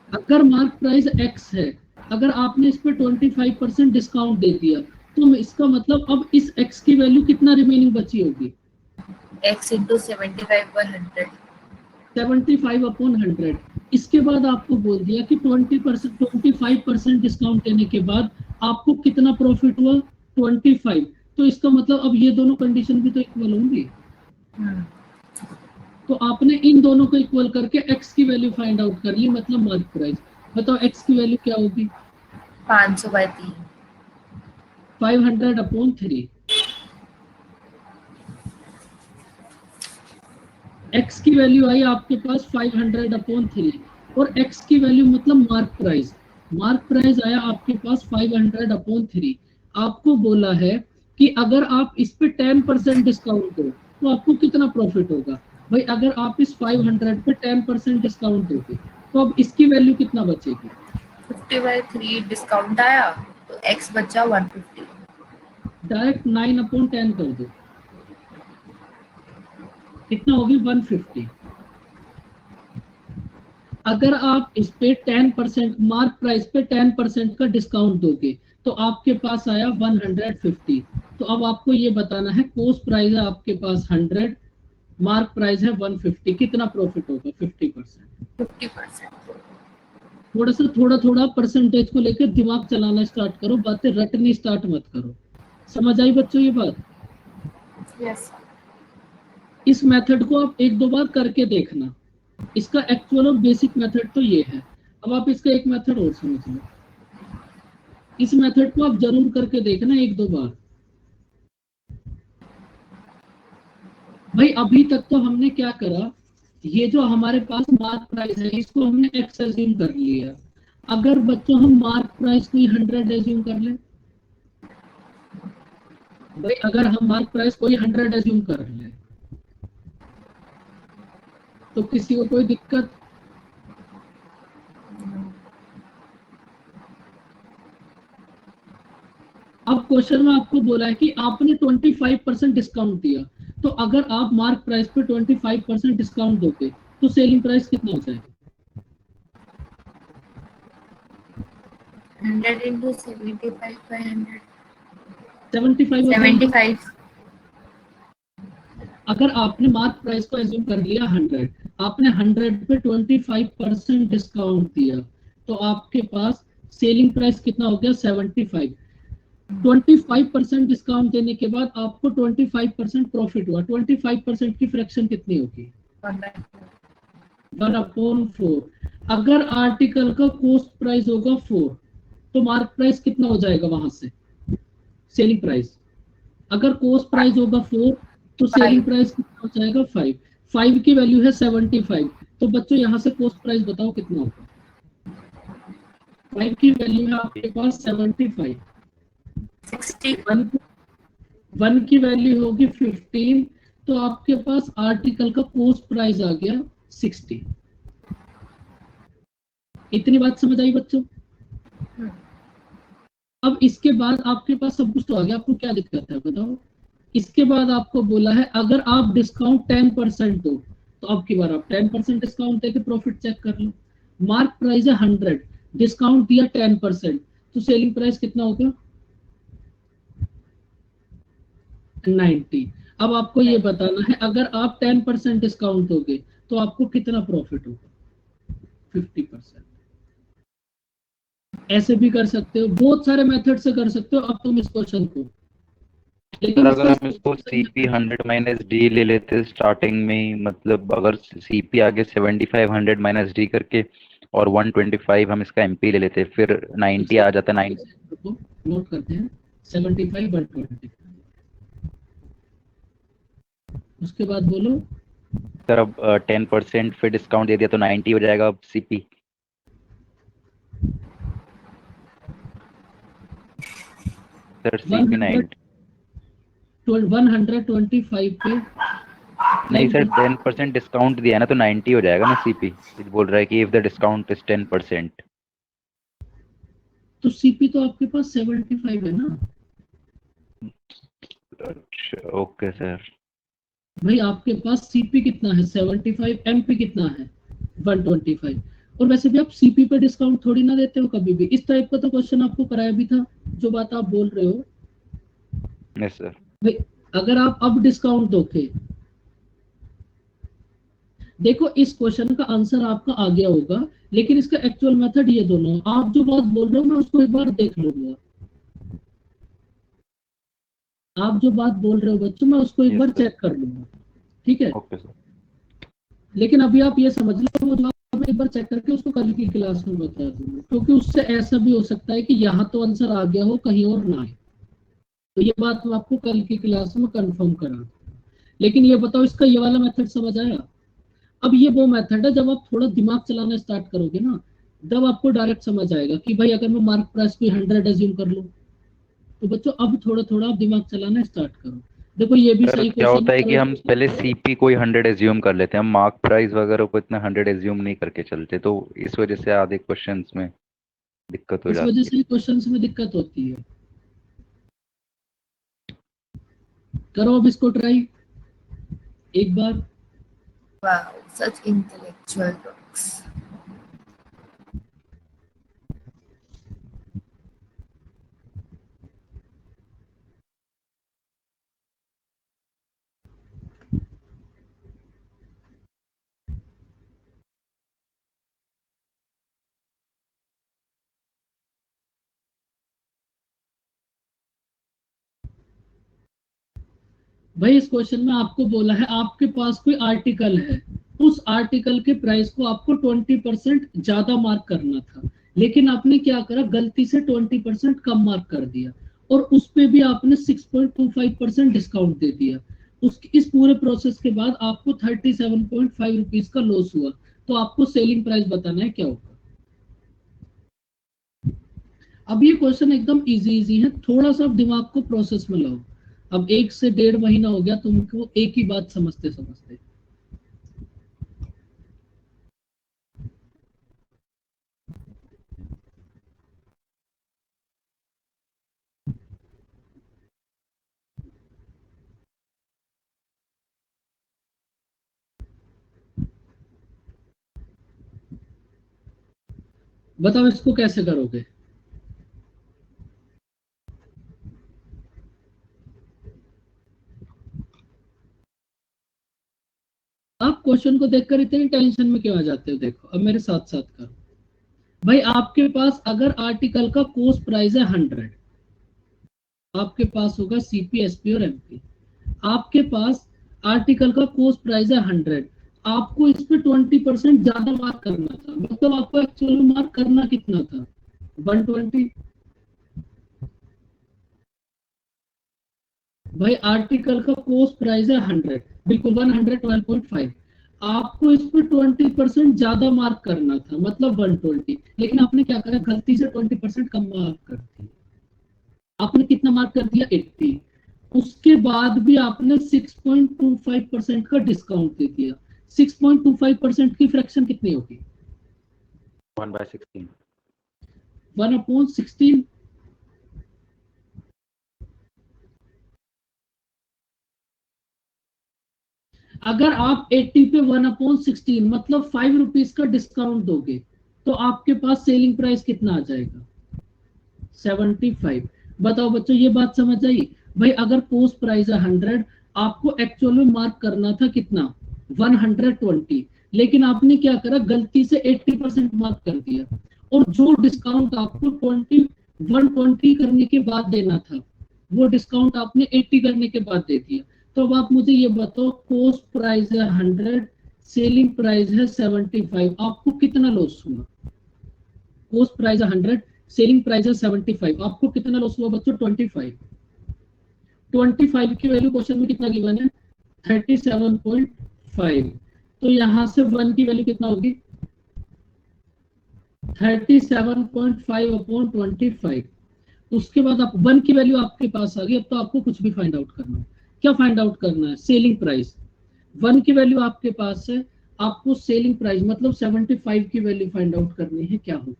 अगर मार्क प्राइस x है, अगर आपने इस पे 25% डिस्काउंट दे दिया तो इसका मतलब अब इस x की वैल्यू कितना रिमेनिंग बची होगी, x into 75/100। 75/100। इसके बाद आपको बोल दिया कि 25% डिस्काउंट देने के बाद आपको कितना प्रॉफिट हुआ 25, तो इसका मतलब अब ये दोनों कंडीशन भी तो इक्वल होंगी। तो आपने इन दोनों को इक्वल करके x की वैल्यू फाइंड आउट कर ली, मतलब मार्क प्राइस। बताओ x की वैल्यू क्या होगी 500/3। 500/3। x की वैल्यू आई आपके पास 500/3 और x की वैल्यू मतलब मार्क प्राइस, मार्क प्राइस आया आपके पास 500/3। आपको बोला है कि अगर आप इस पे 10% डिस्काउंट दो तो आपको कितना प्रॉफिट होगा। भाई अगर आप इस 500 पे 10% डिस्काउंट दोगे तो अब इसकी वैल्यू कितना बचेगी 50/3 डिस्काउंट आया तो x बचा 150। डायरेक्ट 9/10 कर दो, कितना होगी 150। अगर आप इस पे 10% मार्क प्राइस पे 10% का डिस्काउंट दोगे तो आपके पास आया 150। तो अब आपको ये बताना है कोस्ट प्राइस है आपके पास 100, मार्क प्राइस है 150, कितना प्रॉफिट होगा 50%। 50%। थोड़ा थोड़ा परसेंटेज को लेकर दिमाग चलाना स्टार्ट करो, बातें रटनी स्टार्ट मत करो। समझ आई बच्चों ये बात? यस। इस मेथड को आप एक दो बार करके देखना, इसका एक्चुअल और बेसिक मेथड तो ये है। अब आप इसका एक मेथड और समझ लो, इस मेथड को आप जरूर करके देखना एक दो बार। भाई अभी तक तो हमने क्या करा, ये जो हमारे पास मार्क प्राइस है इसको हमने x एज्यूम कर लिया। अगर बच्चों हम मार्क प्राइस को 100 एज्यूम कर ले, भाई अगर हम मार्क प्राइस को 100 एज्यूम कर ले तो किसी को कोई दिक्कत? अब क्वेश्चन में आपको बोला है कि आपने 25% डिस्काउंट दिया, तो अगर आप मार्क प्राइस पे 25% डिस्काउंट दोगे तो सेलिंग प्राइस कितना हो जाएगा 100 into 75/100। 75 75। अगर आपने मार्क प्राइस को एज्यूम कर लिया 100, आपने 100 पे 25% डिस्काउंट दिया तो आपके पास सेलिंग प्राइस कितना हो गया 75। 25% डिस्काउंट देने के बाद आपको 25% प्रॉफिट हुआ, 25% की फ्रैक्शन कितनी होगी 1/4। अगर आर्टिकल का कॉस्ट प्राइस होगा 4 तो मार्क प्राइस कितना हो जाएगा वहां से, सेलिंग प्राइस। अगर कॉस्ट प्राइस होगा 4 तो सेलिंग प्राइस कितना हो जाएगा 5। 5 की वैल्यू है 75। तो बच्चों यहाँ से कॉस्ट प्राइस बताओ कितना होगा। 5 की वैल्यू है आपके पास 75, 60। 1 की वैल्यू होगी 15, तो आपके पास आर्टिकल का कॉस्ट प्राइस आ गया 60। इतनी बात समझ आई बच्चों? अब इसके बाद आपके पास सब कुछ तो आ गया, आपको क्या दिक्कत है बताओ। इसके बाद आपको बोला है अगर आप डिस्काउंट 10% दो तो अब की बार आप 10% डिस्काउंट देके प्रॉफिट चेक कर लो। मार्क प्राइस है 100, डिस्काउंट दिया 10%, तो सेलिंग प्राइस कितना होगा 90। अब आपको ये बताना है अगर आप 10% डिस्काउंट दोगे तो आपको कितना प्रॉफिट होगा 50%। ऐसे भी कर सकते हो, बहुत सारे मेथड से कर सकते हो। अब तुम इस क्वेश्चन को, लेकिन अगर हम इसको CP 100 माइनस डी ले लेते स्टार्टिंग में, मतलब अगर CP आगे 75 100 माइनस डी करके और 125 हम इसका MP ले लेते, फिर 90 आ जाता। 90 नोट करते हैं 75 125। उसके बाद बोलो सर अब 10% फिर डिस्काउंट दे दिया तो 90 हो जाएगा अब CP। सर CP 125 पे नहीं सर 10% डिस्काउंट दिया है ना तो 90 हो जाएगा ना CP। ये बोल रहा है कि इफ द डिस्काउंट इज 10%। तो CP तो आपके पास 75 है ना। अच्छा ओके सर। भाई आपके पास CP कितना है 75, MP कितना है 125। और वैसे भी आप CP पे डिस्काउंट थोड़ी ना देते हो कभी भी। इस टाइप का तो क्वेश्चन आपको कराया भी था जो बात आप बोल रहे हो। Yes sir. भाई अगर आप अब डिस्काउंट दोगे, देखो इस क्वेश्चन का आंसर आपका आ गया होगा, लेकिन इसका एक्चुअल मेथड ये दोनों। आप जो बात बोल रहे हो मैं उसको एक बार देख लूंगा। आप जो बात बोल रहे हो बच्चों मैं उसको एक बार चेक कर लूंगा, ठीक है। Okay sir. लेकिन अभी आप ये समझ लो वो जो आप एक बार चेक करके उसको कल की क्लास में बता दूंगा, क्योंकि उससे ऐसा भी हो सकता है कि यहाँ तो आंसर आ गया हो कहीं और ना आए। तो ये बात मैं आपको कल की क्लास में कंफर्म करा। लेकिन ये बताओ इसका ये वाला मेथड समझ आया? अब ये वो मेथड है जब आप थोड़ा दिमाग चलाना स्टार्ट करोगे ना, तब आपको डायरेक्ट समझ आएगा कि भाई अगर मैं मार्क प्राइस को 100 एज्यूम कर लूं तो बच्चों अब थोड़ा थोड़ा आप दिमाग चलाना स्टार्ट करो। देखो ये भी सर सही क्या होता है कि क्वेश्चन हम पहले CP को ही 100 एज्यूम कर लेते हैं, हम मार्क प्राइस वगैरह को इतना 100 एज्यूम नहीं करके चलते, तो इस वजह से आधे क्वेश्चंस में दिक्कत हो इस वजह जाती से क्वेश्चंस में दिक्कत होती है। करो अब इसको ट्राई एक बार। Wow, such intellectual books. भाई इस क्वेश्चन में आपको बोला है आपके पास कोई आर्टिकल है, उस आर्टिकल के प्राइस को आपको 20% ज्यादा मार्क करना था, लेकिन आपने क्या करा गलती से 20% कम मार्क कर दिया और उस पे भी आपने 6.25% डिस्काउंट दे दिया। इस पूरे प्रोसेस के बाद आपको 37.5 रुपीज का लॉस हुआ। तो आपको सेलिंग प्राइस बताना है क्या होगा। अब ये क्वेश्चन एकदम इजी है, थोड़ा सा दिमाग को प्रोसेस में लाओ। अब 1 से 1.5 महीना हो गया तुमको एक ही बात समझते समझते। बताओ इसको कैसे करोगे। आप क्वेश्चन को देखकर इतनी टेंशन में क्यों आ जाते हो? देखो अब मेरे साथ साथ करो। भाई आपके पास अगर आर्टिकल का कॉस्ट प्राइस है 100, आपके पास होगा CP, SP और MP। आपके पास आर्टिकल का कॉस्ट प्राइस है 100, आपको इस पे 20% ज्यादा मार्क करना था, मतलब आपको एक्चुअल में मार्क करना कितना था, 120। भाई आर्टिकल का कॉस्ट प्राइस है 100, बिल्कुल 112.5, आपको इस पे 20% ज्यादा मार्क करना था, मतलब 120, लेकिन आपने क्या करा, गलती से 20% कम मार्क कर दिया। आपने कितना मार्क कर दिया, 80। उसके बाद भी आपने 6.25% का डिस्काउंट दे दिया। 6.25% की फ्रैक्शन कितनी होगी, 1/16। 1/16। अगर आप 80 पे 1/16 मतलब 5 रुपीज का डिस्काउंट दोगे तो आपके पास सेलिंग प्राइस कितना आ जाएगा, 75। बताओ बच्चों, ये बात समझ आई। भाई अगर कॉस्ट प्राइस है 100, आपको एक्चुअल में मार्क करना था कितना, 120, लेकिन आपने क्या करा, गलती से 80% मार्क कर दिया, और जो डिस्काउंट आपको 120 करने के बाद देना था, वो डिस्काउंट आपने 80 करने के बाद दे दिया। तो अब आप मुझे ये बताओ, कॉस्ट प्राइस है 100, सेलिंग प्राइस है 75, आपको कितना लॉस हुआ। कॉस्ट प्राइस है 100, सेलिंग प्राइस है 75, आपको कितना लॉस हुआ बच्चों, 25। 25 की वैल्यू क्वेश्चन में कितना गिवन है, 37.5। तो यहाँ से 1 की वैल्यू कितना होगी, 37.5/25। उसके बाद आप 1 की वैल्यू आपके पास आ गई। अब तो आपको कुछ भी फाइंड आउट करना है। क्या फाइंड आउट करना है, सेलिंग प्राइस। 1 की वैल्यू आपके पास है, आपको सेलिंग प्राइस मतलब 75 की वैल्यू फाइंड आउट करनी है, क्या होगी,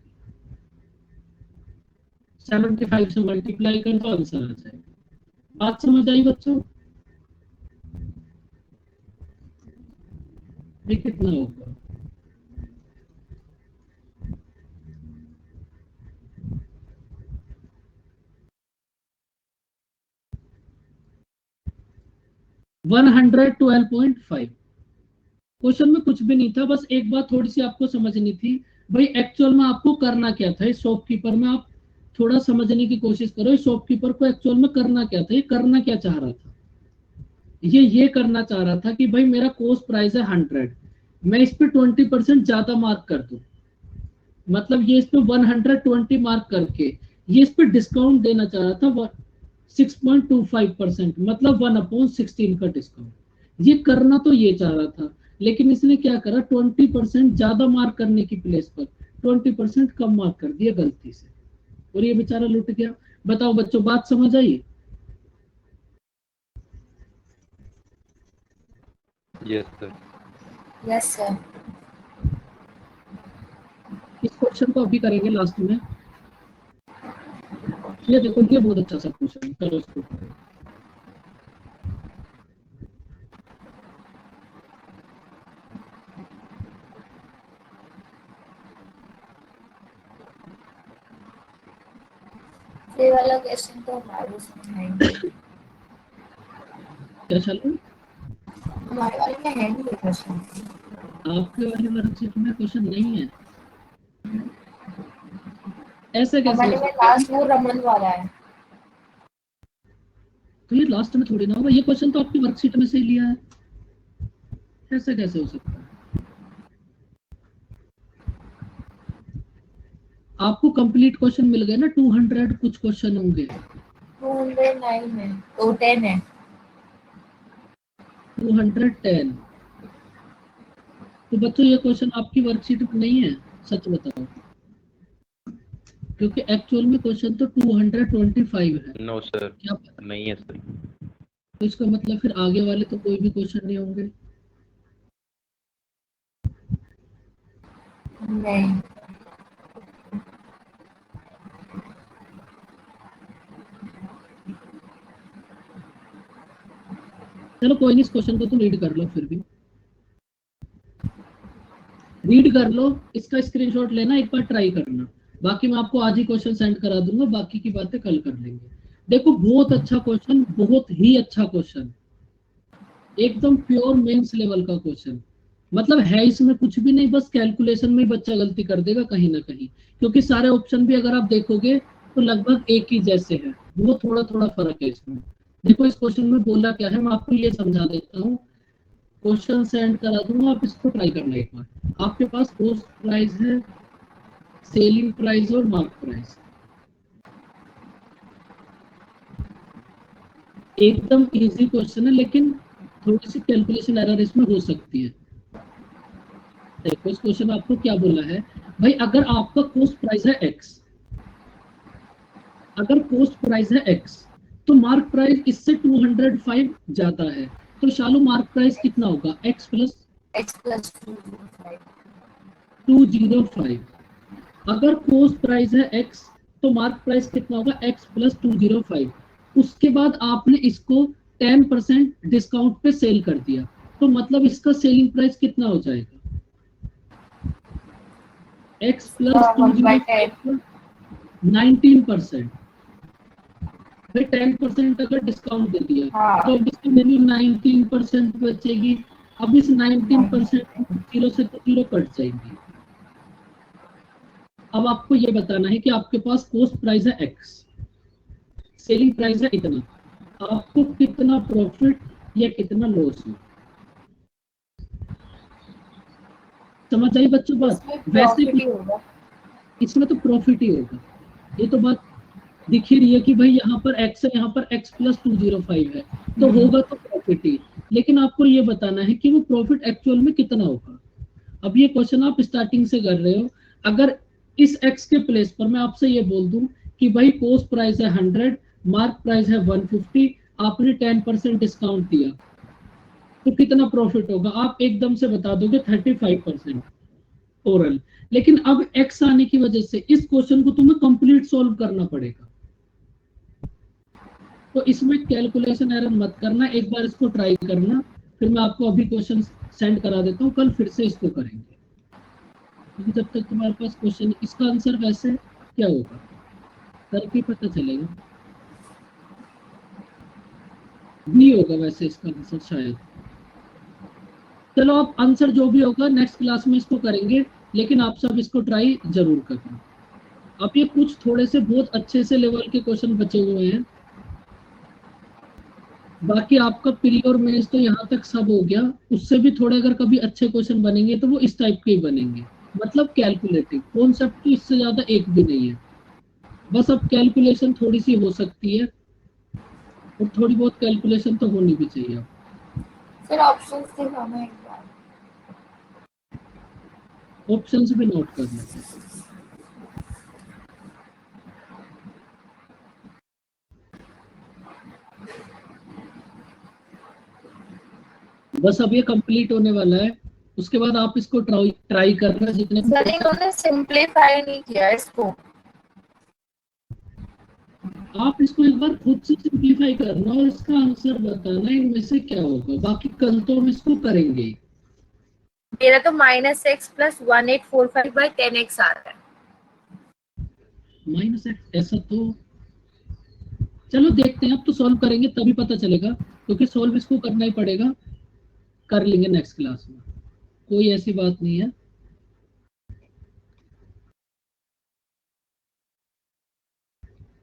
75 से मल्टीप्लाई कर तो आंसर आ जाएगा। बात समझ आई बच्चों, ये कितना होगा, $112.5। क्वेश्चन में कुछ भी नहीं था, बस एक बात थोड़ी सी आपको समझनी थी। भाई एक्चुअल में आपको करना क्या था, इस शॉपकीपर में आप थोड़ा समझने की कोशिश करो। इस शॉपकीपर को एक्चुअल में करना क्या था, ये करना क्या चाह रहा था, ये करना चाह रहा था कि भाई मेरा कॉस्ट प्राइस है 100, मैं इस पे 20% ज्यादा मार्क कर दूं, मतलब ये इस पे 120 मार्क करके ये इस पे डिस्काउंट देना चाह रहा था 6.25%, मतलब 1/16 का डिस्काउंट। ये करना तो ये चाह रहा था, लेकिन इसने क्या करा, 20% ज्यादा मार्क करने की प्लेस पर 20% कम मार्क कर दिया गलती से, और ये बेचारा लुट गया। बताओ बच्चों, बात समझ आई। Yes sir. Yes sir. इस क्वेश्चन को अभी करेंगे लास्ट में। ये देखो, ये बहुत अच्छा सा क्वेश्चन, चलो इसको ये वाला क्वेश्चन तो हमारे उसमें है नहीं। क्या चलो, हमारे वाले में है नहीं ये क्वेश्चन। आपके वाले वर्कशीट में क्वेश्चन नहीं है, ऐसे कैसे हमारे हो में सकता है? लास्ट वो रमन वाला है। तो ये लास्ट में थोड़ी ना होगा, ये क्वेश्चन तो आपकी वर्कशीट में से ही लिया है, ऐसे कैसे हो सकता है। आपको कंप्लीट क्वेश्चन मिल गए ना, 200 कुछ क्वेश्चन होंगे, 209 है, 210 है। 210। तो बच्चों ये क्वेश्चन आपकी वर्कशीट में नहीं है, सच बताओ, क्योंकि एक्चुअल में क्वेश्चन तो 225 है। नो सर, क्या पता? नहीं है सर। तो इसका मतलब फिर आगे वाले तो कोई भी क्वेश्चन नहीं होंगे। नहीं। चलो कोई नहीं, इस क्वेश्चन को तुम रीड कर लो, फिर भी रीड कर लो, इसका स्क्रीनशॉट लेना, एक बार ट्राई करना। बाकी मैं आपको आज ही क्वेश्चन सेंड करा दूंगा, बाकी की बातें कल कर लेंगे। देखो बहुत अच्छा क्वेश्चन, बहुत ही अच्छा क्वेश्चन, एकदम प्योर मेंस लेवल का क्वेश्चन। मतलब है इसमें कुछ भी नहीं, बस कैलकुलेशन में बच्चा गलती कर देगा कहीं ना कहीं, क्योंकि सारे ऑप्शन भी अगर आप देखोगे तो लगभग एक ही जैसे है, वो थोड़ा थोड़ा फर्क है इसमें। देखो इस क्वेश्चन में बोला क्या है, मैं आपको ये समझा देता हूँ। क्वेश्चन सेंड करा दूंगा, आप इसको ट्राई करना एक बार। आपके पास कॉस्ट प्राइस है, सेलिंग प्राइस और मार्क प्राइस। एकदम इजी क्वेश्चन है, लेकिन थोड़ी सी कैलकुलेशन एरर इसमें हो सकती है। देखो इस क्वेश्चन में आपको क्या बोला है भाई, अगर आपका कॉस्ट प्राइस है एक्स, अगर कॉस्ट प्राइस है एक्स तो मार्क प्राइस इससे 205 ज्यादा है, तो शालू मार्क प्राइस कितना होगा, एक्स प्लस x plus 205. 205। अगर कॉस्ट प्राइस है एक्स तो मार्क प्राइस कितना होगा, एक्स प्लस 205। उसके बाद आपने इसको 10% डिस्काउंट पे सेल कर दिया, तो मतलब इसका सेलिंग प्राइस कितना हो जाएगा, एक्स प्लस 205 19%। भाई 10% अगर डिस्काउंट दे दिया हाँ। तो अब इसकी वैल्यू 19% बचेगी। अब इस 19% जीरो से तो जीरो कट जाएंगी। अब आपको ये बताना है कि आपके पास कॉस्ट प्राइस है एक्स, सेलिंग प्राइस है इतना, आपको कितना प्रॉफिट या कितना लॉस हो। समझ आई बच्चों बात? वैसे प्रॉफिट ही होगा। इसमें तो प्रॉफिट ही होगा, ये तो बात दिख ही रही है कि भाई यहाँ पर x है, यहाँ पर x प्लस 205 है, तो होगा तो प्रॉफिट ही। लेकिन आपको ये बताना है कि वो प्रॉफिट एक्चुअल में कितना होगा। अब ये क्वेश्चन आप स्टार्टिंग से कर रहे हो, अगर इस x के प्लेस पर मैं आपसे ये बोल दूं कि भाई कॉस्ट प्राइस है 100, मार्क प्राइस है 150, आपने 10% डिस्काउंट दिया, तो कितना प्रॉफिट होगा, आप एकदम से बता दोगे 35% ओरल। लेकिन अब x आने की वजह से इस क्वेश्चन को तुम्हें कंप्लीट सॉल्व करना पड़ेगा, तो इसमें कैलकुलेशन एरर मत करना, एक बार इसको ट्राई करना, फिर मैं आपको अभी क्वेश्चन सेंड करा देता हूँ, कल फिर से इसको करेंगे। क्योंकि जब तक तुम्हारे पास क्वेश्चन, इसका आंसर वैसे क्या होगा करके पता चलेगा, बी होगा वैसे इसका आंसर शायद। चलो आप आंसर जो भी होगा नेक्स्ट क्लास में इसको करेंगे, लेकिन आप सब इसको ट्राई जरूर करना। अब ये कुछ थोड़े से बहुत अच्छे से लेवल के क्वेश्चन बचे हुए हैं, बाकी आपका प्री और मेंस तो यहाँ तक सब हो गया। उससे भी थोड़े अगर कभी अच्छे क्वेश्चन बनेंगे तो वो इस टाइप के ही बनेंगे, मतलब कैलकुलेटिव कॉन्सेप्ट तो इससे ज्यादा एक भी नहीं है, बस अब कैलकुलेशन थोड़ी सी हो सकती है, और थोड़ी बहुत कैलकुलेशन तो होनी भी चाहिए। फिर ऑप्शंस दिखाना एक बार। ऑप्शंस भी नोट कर लेते हैं। बस अब ये कंप्लीट होने वाला है, उसके बाद आप इसको ट्राई करना जितने सर इन्होंने सिंप्लीफाई नहीं किया इसको। आप इसको एक बार खुद से सिंप्लीफाई करना और इसका आंसर बताना इनमें से क्या होगा, बाकी कल तो हम इसको करेंगे। मेरा तो -x प्लस 1845 बाई 10x आ रहा है। -x ऐसा तो चलो देखते हैं, अब तो सॉल्व करेंगे तभी पता चलेगा, क्योंकि सॉल्व इसको करना ही पड़ेगा, कर लेंगे नेक्स्ट क्लास में, कोई ऐसी बात नहीं है।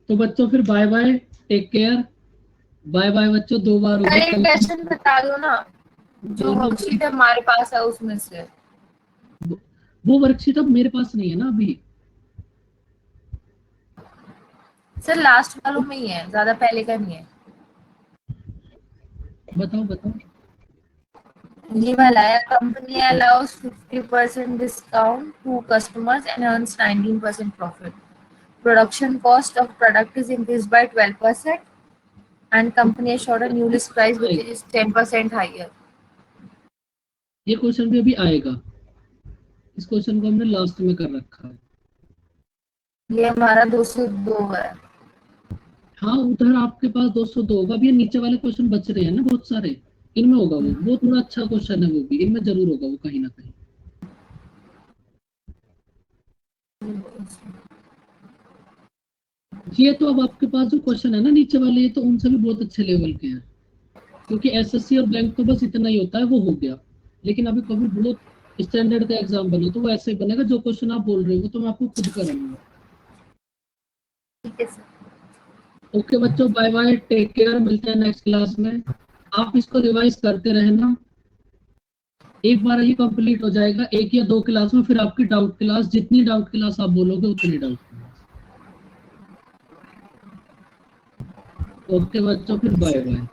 तो बच्चों फिर bye bye, take care, bye bye बच्चों, 2 बार हो सर गया एक कल। क्वेश्चन बता दो ना, जो वर्कशीट हमारे पास है उसमें से। वो वर्कशीट अब मेरे पास नहीं है ना अभी। सर लास्ट वालों में ही है, ज्यादा पहले का नहीं है। बताओ बताओ। ये वाला है, company allows 50% discount to customers and earns 19% profit. Production cost of product is increased by 12% and company has shot a new list price which is 10% higher. ये क्वेश्चन भी अभी आएगा, इस क्वेश्चन को हमने लास्ट में कर रखा है। ये हमारा 202 है। हाँ उधर आपके पास 202 होगा, अभी ये नीचे वाले क्वेश्चन बच रहे हैं ना बहुत सारे, इनमें होगा वो थोड़ा अच्छा क्वेश्चन है, वो भी इनमें जरूर होगा वो कहीं ना कहीं। ये तो अब आपके पास जो क्वेश्चन है ना नीचे वाले, ये तो उनसे भी बहुत अच्छे लेवल के हैं, क्योंकि एसएससी और बैंक तो बस इतना ही होता है, वो हो गया। लेकिन अभी कभी बहुत स्टैंडर्ड का एग्जाम बने तो वो ऐसे ही बनेगा, जो क्वेश्चन आप बोल रहे हो तो मैं आपको खुद कराऊंगा। ठीक है सर। ओके बच्चों, बाय बाय, टेक केयर, मिलते हैं नेक्स्ट क्लास में। आप इसको रिवाइज करते रहना, एक बार ये कंप्लीट हो जाएगा 1 या 2 क्लास में, फिर आपकी डाउट क्लास, जितनी डाउट क्लास आप बोलोगे उतनी डाउट क्लास। ओके बच्चों, फिर बाय बाय।